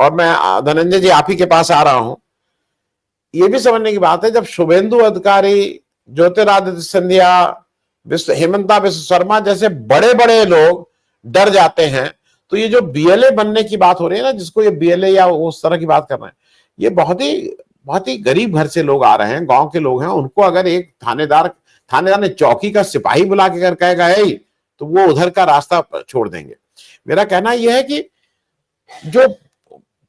और मैं धनंजय जी आप ही के पास आ रहा हूं, ये भी समझने की बात है, जब शुभेंदु अधिकारी, ज्योतिरादित्य सिंधिया, हेमंता विश्व शर्मा जैसे बड़े बड़े लोग डर जाते हैं, तो ये जो बीएलए बनने की बात हो रही है ना, जिसको ये बीएलए या उस तरह की बात कर रहे हैं, ये बहुत ही गरीब घर से लोग आ रहे हैं, गांव के लोग हैं। उनको अगर एक थानेदार ने चौकी का सिपाही बुला के अगर कहेगा है, तो वो उधर का रास्ता छोड़ देंगे। मेरा कहना यह है कि जो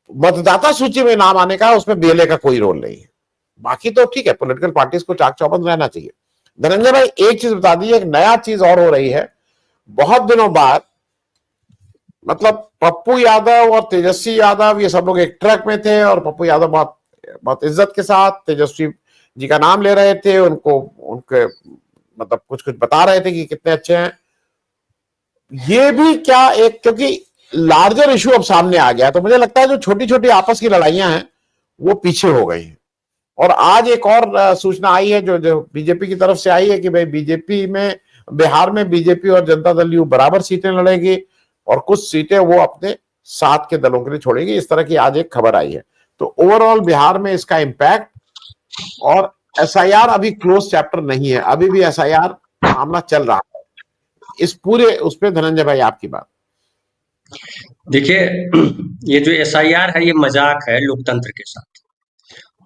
मतदाता सूची में नाम आने का, उसमें बीएलए का कोई रोल नहीं है। बाकी तो ठीक है, पॉलिटिकल पार्टीज को चाक चौबंद रहना चाहिए। धनंजय भाई एक चीज बता दीजिए, एक नया चीज और हो रही है बहुत दिनों बाद, मतलब पप्पू यादव और तेजस्वी यादव ये सब लोग एक ट्रक में थे, और पप्पू यादव बहुत बहुत इज्जत के साथ तेजस्वी जी का नाम ले रहे थे, उनको उनके मतलब कुछ कुछ बता रहे थे कि कितने अच्छे हैं। ये भी क्या एक, क्योंकि लार्जर इशू अब सामने आ गया, तो मुझे लगता है जो छोटी छोटी आपस की लड़ाइयां हैं वो पीछे हो गई हैं। और आज एक और सूचना आई है जो बीजेपी की तरफ से आई है कि भाई बीजेपी में, बिहार में बीजेपी और जनता दल यू बराबर सीटें लड़ेगी, और कुछ सीटें वो अपने साथ के दलों के लिए छोड़ेगी। इस तरह की आज एक खबर आई है। तो ओवरऑल बिहार में इसका इंपैक्ट, और एसआईआर अभी क्लोज चैप्टर नहीं है, अभी भी एसआईआर मामला चल रहा है। इस पूरे उस पर धनंजय भाई आपकी बात। देखिए, ये जो एसआईआर है ये मजाक है लोकतंत्र के साथ।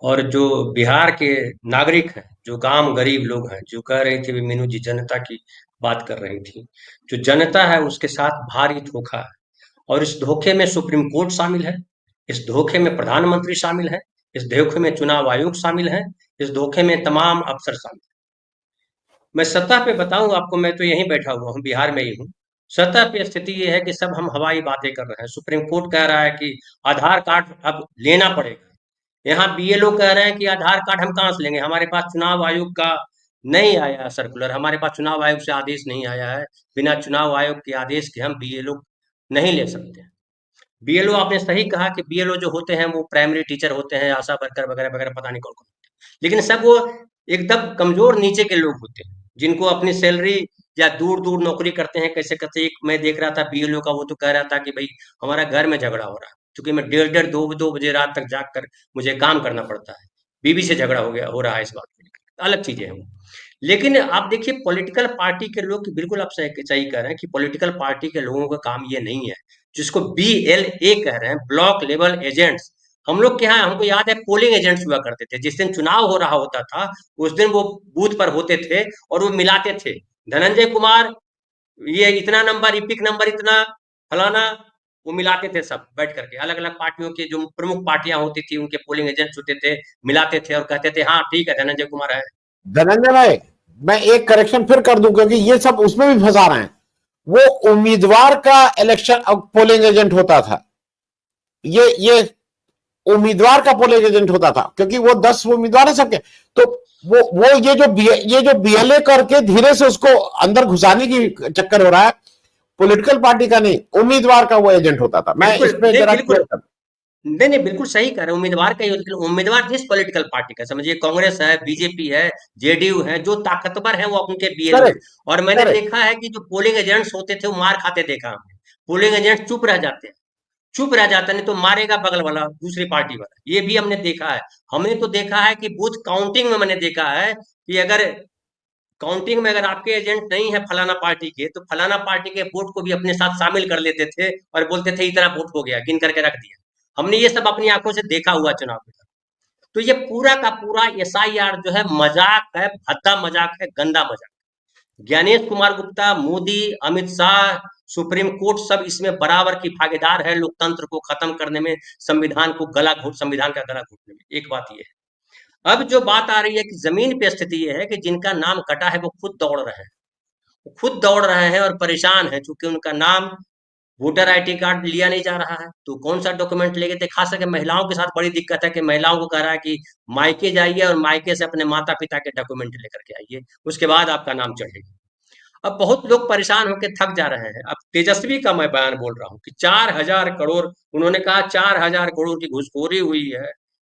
और जो बिहार के नागरिक हैं, जो गांव गरीब लोग हैं, जो कह रही थी मीनू जी जनता की बात कर रही थी, जो जनता है उसके साथ भारी धोखा है। और इस धोखे में सुप्रीम कोर्ट शामिल है, इस धोखे में प्रधानमंत्री शामिल है, इस धोखे में चुनाव आयोग शामिल है, इस धोखे में तमाम अफसर शामिल है। मैं सतह पे बताऊं आपको, मैं तो यहीं बैठा हुआ हूँ, बिहार में ही हूँ। सतह पे स्थिति ये है कि सब हम हवाई बातें कर रहे हैं। सुप्रीम कोर्ट कह रहा है कि आधार कार्ड अब लेना पड़ेगा। यहाँ बीएलओ कह रहे हैं कि आधार कार्ड हम कहाँ से लेंगे, हमारे पास चुनाव आयोग का नहीं आया सर्कुलर, हमारे पास चुनाव आयोग से आदेश नहीं आया है, बिना चुनाव आयोग के आदेश के हम बीएलओ नहीं ले सकते। बीएलओ, आपने सही कहा कि बीएलओ जो होते हैं वो प्राइमरी टीचर होते हैं, आशा वर्कर वगैरह वगैरह, पता नहीं कौन कौन, लेकिन सब वो एकदम कमजोर नीचे के लोग होते हैं, जिनको अपनी सैलरी या दूर दूर नौकरी करते हैं। कैसे कैसे, एक मैं देख रहा था बीएलओ का, वो तो कह रहा था कि भाई हमारा घर में झगड़ा हो रहा है, क्योंकि मैं डेढ़ डेढ़ दो दो बजे रात तक जाग कर मुझे काम करना पड़ता है, बीवी से झगड़ा हो रहा है इस बात को लेकर, अलग चीजें हैं वो। लेकिन आप देखिए पॉलिटिकल पार्टी के लोग, बिल्कुल आप सही सही कह रहे हैं कि पॉलिटिकल पार्टी के लोगों का काम ये नहीं है, जिसको BLA कह रहे हैं, ब्लॉक लेवल एजेंट्स। हम लोग के यहाँ, हमको याद है, पोलिंग एजेंट्स हुआ करते थे। जिस दिन चुनाव हो रहा होता था उस दिन वो बूथ पर होते थे और वो मिलाते थे, धनंजय कुमार ये इतना नंबर, इपिक नंबर इतना, फलाना, वो मिलाते थे सब बैठ करके। अलग अलग पार्टियों के जो प्रमुख पार्टियां होती थी उनके पोलिंग एजेंट्स होते थे, मिलाते थे और कहते थे हाँ ठीक है धनंजय कुमार है। धनंजय भाई मैं एक करेक्शन फिर कर दूं, क्योंकि ये सब उसमें भी फंसा रहे हैं। वो उम्मीदवार का इलेक्शन पोलिंग एजेंट होता था, ये उम्मीदवार का पोलिंग एजेंट होता था, क्योंकि वो 10 उम्मीदवार है सबके। तो वो ये जो बीएलए करके धीरे से उसको अंदर घुसाने की चक्कर हो रहा है, पॉलिटिकल पार्टी का नहीं, उम्मीदवार का वो एजेंट होता था। मैं बिल्कुल, इस पे नहीं जरा बिल्कुल, क्लियर कर। नहीं नहीं बिल्कुल सही कह रहे हैं, उम्मीदवार का ही, लेकिन उम्मीदवार जिस पॉलिटिकल पार्टी का, समझिए कांग्रेस है, बीजेपी है, जेडीयू है, जो ताकतवर है वो उनके बीएलओ हैं। करेक्ट, और मैंने करेक्ट। देखा है कि जो पोलिंग एजेंट्स होते थे वो मार खाते देखा हमने। पोलिंग एजेंट्स चुप रह जाते हैं, चुप रह जाता, नहीं तो मारेगा बगल वाला, दूसरी पार्टी वाला, ये भी हमने देखा है। हमने तो देखा है कि बूथ काउंटिंग में मैंने देखा है कि अगर काउंटिंग में अगर आपके एजेंट नहीं है फलाना पार्टी के, तो फलाना पार्टी के वोट को भी अपने साथ शामिल कर लेते थे और बोलते थे इतना वोट हो गया, गिन करके रख दिया। हमने ये सब अपनी आंखों से देखा हुआ चुनाव में। तो ये पूरा का पूरा एसआईआर जो है मजाक है, भद्दा मजाक है, गंदा मजाक। ज्ञानेश कुमार गुप्ता, मोदी, अमित शाह, सुप्रीम कोर्ट सब इसमें बराबर की भागीदार है, लोकतंत्र को खत्म करने में, संविधान का गला घोटने में। एक बात ये है। अब जो बात आ रही है कि जमीन पे स्थिति ये है कि जिनका नाम कटा है वो खुद दौड़ रहे हैं, वो खुद दौड़ रहे हैं और परेशान हैं, क्योंकि उनका नाम, वोटर आईडी कार्ड लिया नहीं जा रहा है, तो कौन सा डॉक्यूमेंट लेके थे। खास करके महिलाओं के साथ बड़ी दिक्कत है कि महिलाओं को कह रहा है कि मायके जाइए और मायके से अपने माता पिता के डॉक्यूमेंट लेकर के आइए, उसके बाद आपका नाम चढ़ेगा। अब बहुत लोग परेशान होकर थक जा रहे हैं। अब तेजस्वी का मैं बयान बोल रहा हूँ कि 4,000 करोड़, उन्होंने कहा 4,000 करोड़ की घुसखोरी हुई है,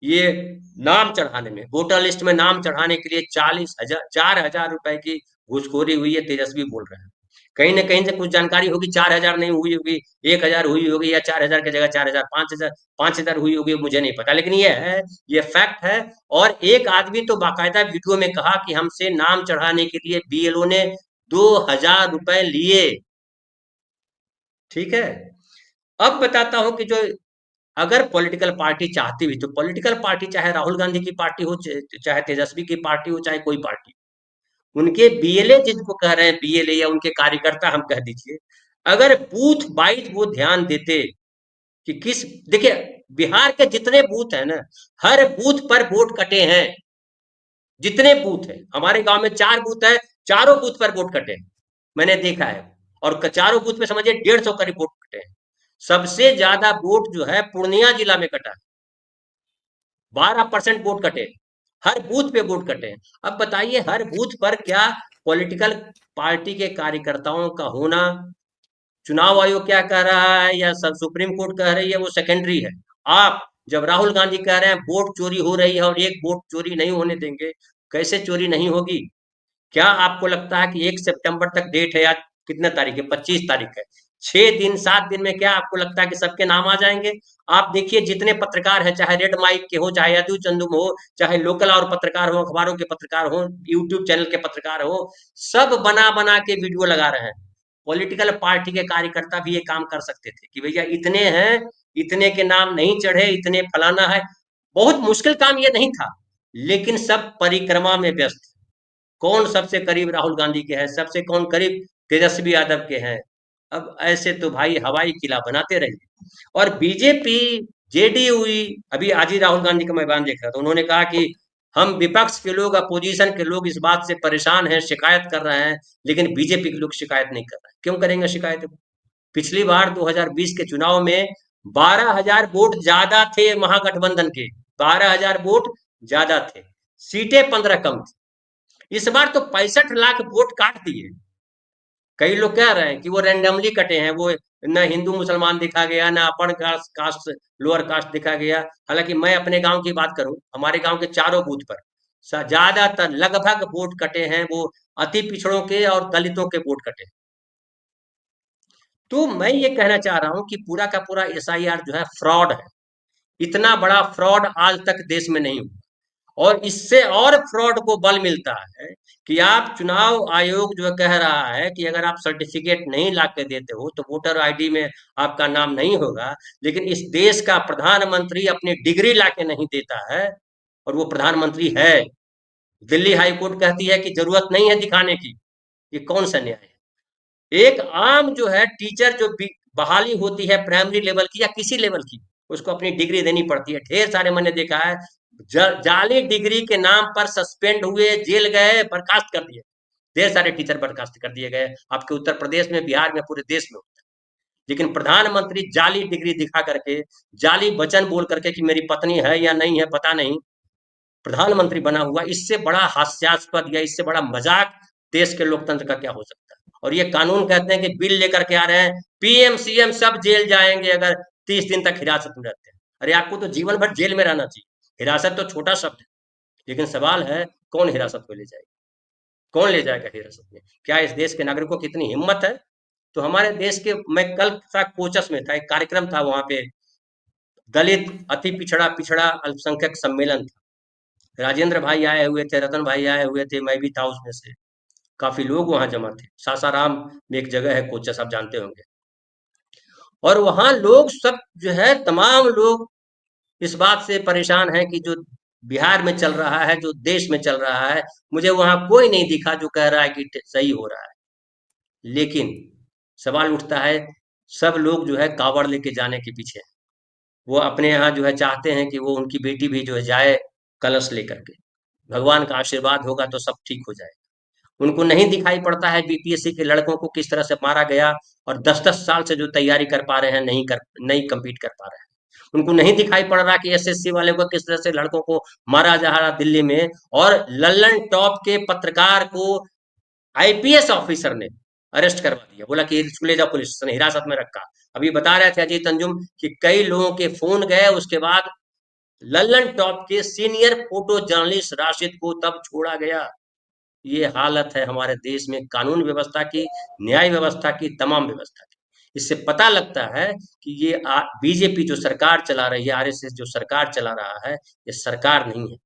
ये नाम चढ़ाने में, वोटर लिस्ट में नाम चढ़ाने के लिए 40,000 4,000 रुपए की घुसखोरी हुई है, तेजस्वी बोल रहे हैं। कहीं ना कहीं से कुछ जानकारी होगी, 4,000 नहीं हुई होगी, 1,000 हुई होगी, या 4,000 की जगह 4,000, 5,000, 5,000 हुई होगी, मुझे नहीं पता, लेकिन ये है, ये फैक्ट है। और एक आदमी तो बाकायदा वीडियो में कहा कि हमसे नाम चढ़ाने के लिए बीएलओ ने 2,000 रुपए लिए। ठीक है। अब बताता हूं कि जो, अगर पॉलिटिकल पार्टी चाहती भी, तो पॉलिटिकल पार्टी चाहे राहुल गांधी की पार्टी हो, चाहे तेजस्वी की पार्टी हो, चाहे कोई पार्टी, उनके बीएलए जिनको कह रहे हैं, बीएलए या उनके कार्यकर्ता हम कह दीजिए, अगर बूथ वाइज वो ध्यान देते कि किस, देखिए बिहार के जितने बूथ है ना, हर बूथ पर वोट कटे हैं। जितने बूथ है, हमारे गांव में 4 बूथ है, चारों बूथ पर वोट कटे हैं, मैंने देखा है। और चारों बूथ पे समझिए 150 करीब वोट कटे हैं। सबसे ज्यादा वोट जो है पूर्णिया जिला में कटा है, 12% वोट कटे, हर बूथ पे वोट कटे हैं। अब बताइए, हर बूथ पर क्या पॉलिटिकल पार्टी के कार्यकर्ताओं का होना, चुनाव आयोग क्या कह रहा है या सब सुप्रीम कोर्ट कह रही है, वो सेकेंडरी है। आप जब राहुल गांधी कह रहे हैं वोट चोरी हो रही है और एक वोट चोरी नहीं होने देंगे, कैसे चोरी नहीं होगी? क्या आपको लगता है कि 1 सितंबर तक डेट है, आज कितना तारीख है, 25 तारीख है, 6 दिन 7 दिन में क्या आपको लगता है कि सबके नाम आ जाएंगे? आप देखिए जितने पत्रकार हैं, चाहे रेड माइक के हो, चाहे यदु चंदुम हो, चाहे लोकल और पत्रकार हो, अखबारों के पत्रकार हो, यूट्यूब चैनल के पत्रकार हो, सब बना बना के वीडियो लगा रहे हैं। पॉलिटिकल पार्टी के कार्यकर्ता भी ये काम कर सकते थे कि भैया इतने हैं, इतने के नाम नहीं चढ़े, इतने फलाना है। बहुत मुश्किल काम ये नहीं था, लेकिन सब परिक्रमा में व्यस्त। कौन सबसे करीब राहुल गांधी के हैं, सबसे कौन करीब तेजस्वी यादव के हैं। अब ऐसे तो भाई हवाई किला बनाते रहिए। और बीजेपी, जेडीयू, अभी आज ही राहुल गांधी का मैं बयान देख रहा था, उन्होंने कहा कि हम विपक्ष के लोग, अपोजिशन के लोग इस बात से परेशान हैं, शिकायत कर रहे हैं, लेकिन बीजेपी के लोग शिकायत नहीं कर रहे हैं। क्यों करेंगे शिकायत? पिछली बार 2020 के चुनाव में 12,000 वोट ज्यादा थे महागठबंधन के, 12,000 वोट ज्यादा थे, सीटें 15 कम थी। इस बार तो 65 लाख वोट काट दिए। कई लोग कह रहे हैं कि वो रैंडमली कटे हैं, वो न हिंदू मुसलमान दिखा गया, न upper caste caste lower caste दिखा गया। हालांकि मैं अपने गांव की बात करूं, हमारे गांव के चारों बूथ पर ज्यादातर लगभग वोट कटे हैं, वो अति पिछड़ों के और दलितों के वोट कटे। तो मैं ये कहना चाह रहा हूं कि पूरा का पूरा एसआईआर जो है फ्रॉड है। इतना बड़ा फ्रॉड आज तक देश में नहीं हुआ। और इससे और फ्रॉड को बल मिलता है कि आप, चुनाव आयोग जो कह रहा है कि अगर आप सर्टिफिकेट नहीं ला के देते हो तो वोटर आईडी में आपका नाम नहीं होगा, लेकिन इस देश का प्रधानमंत्री अपनी डिग्री ला के नहीं देता है, और वो प्रधानमंत्री है। दिल्ली हाई कोर्ट कहती है कि जरूरत नहीं है दिखाने की। ये कौन सा न्याय है? एक आम जो है टीचर जो बहाली होती है प्राइमरी लेवल की या किसी लेवल की, उसको अपनी डिग्री देनी पड़ती है। ढेर सारे मैंने देखा है, जाली डिग्री के नाम पर सस्पेंड हुए, जेल गए, बर्खास्त कर दिए। ढेर सारे टीचर बर्खास्त कर दिए गए, आपके उत्तर प्रदेश में, बिहार में, पूरे देश में होता है। लेकिन प्रधानमंत्री जाली डिग्री दिखा करके, जाली वचन बोल करके कि मेरी पत्नी है या नहीं है पता नहीं, प्रधानमंत्री बना हुआ, इससे बड़ा हास्यास्पद या इससे बड़ा मजाक देश के लोकतंत्र का क्या हो सकता है? और ये कानून कहते हैं कि बिल लेकर के आ रहे हैं, पीएम सीएम सब जेल जाएंगे अगर 30 दिन तक हिरासत में रहते हैं। अरे आपको तो जीवन भर जेल में रहना चाहिए। हिरासत तो छोटा शब्द है, लेकिन सवाल है कौन हिरासत में ले जाएगा, कौन ले जाएगा हिरासत में? क्या इस देश के नागरिकों की इतनी हिम्मत है? तो हमारे देश के, मैं कल था कोचस में था, एक कार्यक्रम था वहां पे, दलित अति पिछड़ा पिछड़ा अल्पसंख्यक सम्मेलन था। राजेंद्र भाई आए हुए थे, रतन भाई आए हुए थे, मैं भी था उसमें से। काफी लोग वहां जमा थे। सासाराम में एक जगह है कोचस, आप जानते होंगे। और वहां लोग सब जो है, तमाम लोग इस बात से परेशान हैं कि जो बिहार में चल रहा है, जो देश में चल रहा है, मुझे वहां कोई नहीं दिखा जो कह रहा है कि सही हो रहा है। लेकिन सवाल उठता है, सब लोग जो है कावड़ लेके जाने के पीछे हैं। वो अपने यहाँ जो है चाहते हैं कि वो उनकी बेटी भी जो है जाए कलश लेकर के, भगवान का आशीर्वाद होगा तो सब ठीक हो जाए। उनको नहीं दिखाई पड़ता है बीपीएससी के लड़कों को किस तरह से मारा गया, और 10-10 साल से जो तैयारी कर पा रहे हैं, नहीं कंपीट कर पा रहे हैं। उनको नहीं दिखाई पड़ रहा कि एसएससी वाले को किस तरह से लड़कों को मारा जा रहा दिल्ली में, और लल्लन टॉप के पत्रकार को आईपीएस ऑफिसर ने अरेस्ट करवा दिया, बोला कि इसको ले जाओ पुलिस स्टेशन, हिरासत में रखा। अभी बता रहे थे अजीत अंजुम कि कई लोगों के फोन गए, उसके बाद लल्लन टॉप के सीनियर फोटो जर्नलिस्ट राशिद को तब छोड़ा गया। ये हालत है हमारे देश में कानून व्यवस्था की, न्याय व्यवस्था की, तमाम व्यवस्था की। इससे पता लगता है कि ये बीजेपी जो सरकार चला रही है, आरएसएस जो सरकार चला रहा है, ये सरकार नहीं है,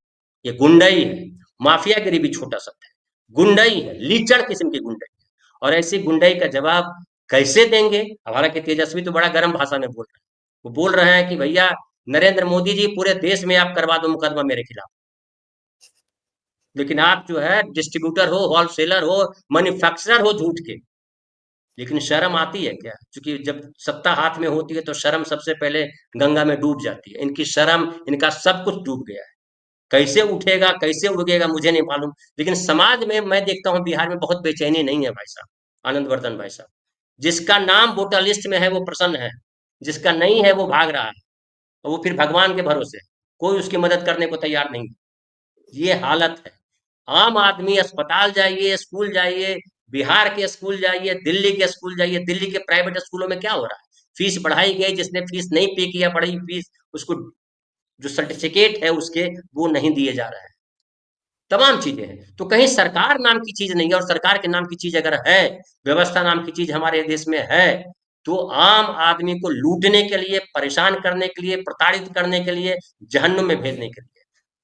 ये गुंडई है। माफियागिरी भी छोटा शब्द है, गुंडई है, लीचड़ किस्म की गुंडई है। और ऐसी गुंडई का जवाब कैसे देंगे? हालांकि तेजस्वी तो बड़ा गर्म भाषा में बोल रहे हैं, वो बोल रहे हैं कि भैया नरेंद्र मोदी जी पूरे देश में आप करवा दो मुकदमा मेरे खिलाफ, लेकिन आप जो है डिस्ट्रीब्यूटर हो, होलसेलर हो, मैन्युफैक्चरर हो झूठ के। लेकिन शर्म आती है क्या? क्योंकि जब सत्ता हाथ में होती है तो शर्म सबसे पहले गंगा में डूब जाती है। इनकी शर्म, इनका सब कुछ डूब गया है। कैसे उठेगा, कैसे उगेगा मुझे नहीं मालूम। लेकिन समाज में मैं देखता हूँ बिहार में बहुत बेचैनी नहीं है भाई साहब, आनंद वर्धन भाई साहब। जिसका नाम वोटर लिस्ट में है वो प्रसन्न है, जिसका नहीं है वो भाग रहा है, और वो फिर भगवान के भरोसे, कोई उसकी मदद करने को तैयार नहीं। ये हालत है। आम आदमी अस्पताल जाइए, स्कूल जाइए, बिहार के स्कूल जाइए, दिल्ली के स्कूल जाइए, दिल्ली के प्राइवेट स्कूलों में क्या हो रहा है? फीस बढ़ाई गई, जिसने फीस नहीं पे किया बड़ी फीस, उसको जो सर्टिफिकेट है उसके वो नहीं दिए जा रहे हैं। तमाम चीजें हैं। तो कहीं सरकार नाम की चीज नहीं है, और सरकार के नाम की चीज अगर है, व्यवस्था नाम की चीज हमारे देश में है, तो आम आदमी को लूटने के लिए, परेशान करने के लिए, प्रताड़ित करने के लिए, जहन्नुम में भेजने के लिए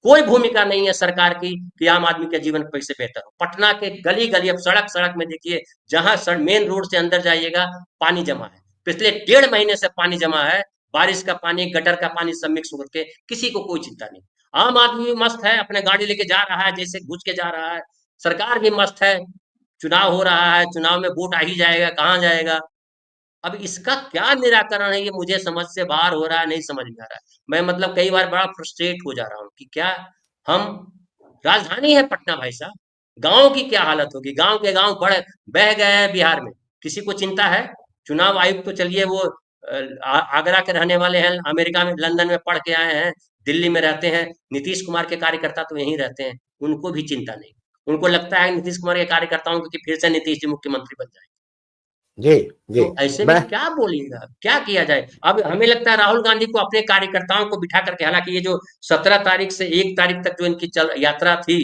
कोई भूमिका नहीं है सरकार की कि आम आदमी का जीवन कैसे बेहतर हो। पटना के गली गली, अब सड़क सड़क में देखिए, जहां मेन रोड से अंदर जाइएगा पानी जमा है, पिछले 1.5 महीने से पानी जमा है। बारिश का पानी, गटर का पानी सब मिक्स होकर के, किसी को कोई चिंता नहीं। आम आदमी भी मस्त है, अपने गाड़ी लेके जा रहा है, जैसे घुस के जा रहा है। सरकार भी मस्त है, चुनाव हो रहा है, चुनाव में वोट आ ही जाएगा, कहाँ जाएगा। अब इसका क्या निराकरण है, ये मुझे समझ से बाहर हो रहा है, नहीं समझ में आ रहा है। मैं मतलब कई बार बड़ा फ्रस्ट्रेट हो जा रहा हूँ कि क्या हम, राजधानी है पटना भाई साहब, गांव की क्या हालत होगी? गांव के गांव बढ़ बह गए हैं बिहार में, किसी को चिंता है? चुनाव आयुक्त तो चलिए वो आगरा के रहने वाले हैं, अमेरिका में, लंदन में पढ़ के आए हैं, दिल्ली में रहते हैं। नीतीश कुमार के कार्यकर्ता तो यहीं रहते हैं, उनको भी चिंता नहीं। उनको लगता है नीतीश कुमार के कार्यकर्ताओं को कि फिर से नीतीश जी मुख्यमंत्री बन जाए। जी जी। तो ऐसे में मैं क्या बोलिएगा, क्या किया जाए? अब हमें लगता है राहुल गांधी को अपने कार्यकर्ताओं को बिठा करके, हालांकि ये जो 17 तारीख से 1 तारीख तक जो इनकी चल यात्रा थी,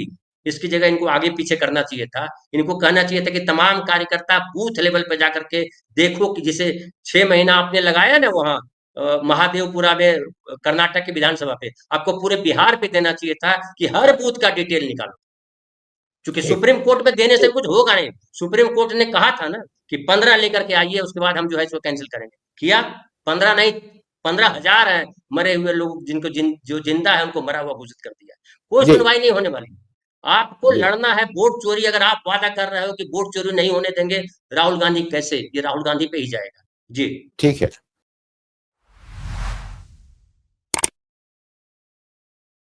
इसकी जगह इनको आगे पीछे करना चाहिए था। इनको कहना चाहिए था कि तमाम कार्यकर्ता बूथ लेवल पे जाकर के देखो, कि जैसे 6 महीना आपने लगाया ना वहाँ महादेवपुरा में, कर्नाटक की विधानसभा पे, आपको पूरे बिहार पे देना चाहिए था कि हर बूथ का डिटेल निकालो। क्योंकि ठीक। सुप्रीम कोर्ट में देने से कुछ होगा नहीं। सुप्रीम कोर्ट ने कहा था ना कि 15 लेकर के आइए, उसके बाद हम जो है इसको कैंसिल करेंगे। किया? 15 नहीं, 15,000 है मरे हुए लोग, जिनको जो जिंदा है उनको मरा हुआ घोषित कर दिया। कोई जी सुनवाई नहीं होने वाली। आपको जी। लड़ना है वोट चोरी, अगर आप वादा कर रहे हो कि वोट चोरी नहीं होने देंगे, राहुल गांधी कैसे? ये राहुल गांधी पे ही जाएगा। जी। ठीक है।